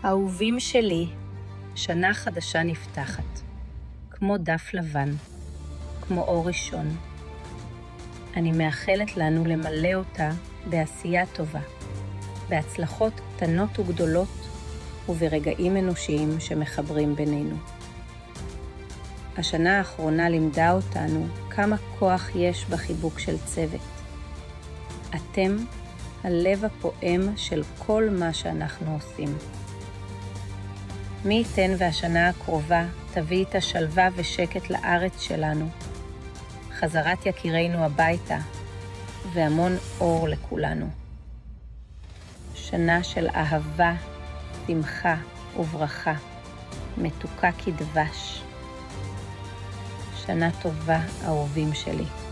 אהובים שלי, שנה חדשה נפתחת, כמו דף לבן, כמו אור ראשון. אני מאחלת לנו למלא אותה בעשייה טובה, בהצלחות קטנות וגדולות וברגעים אנושיים שמחברים בינינו. השנה האחרונה לימדה אותנו כמה כוח יש בחיבוק של צוות. אתם הלב הפועם של כל מה שאנחנו עושים. מי ייתן והשנה הקרובה תביא את השלווה ושקט לארץ שלנו, חזרת יקירינו הביתה והמון אור לכולנו. שנה של אהבה, שמחה וברכה, מתוקה כדבש. שנה טובה, אהובים שלי.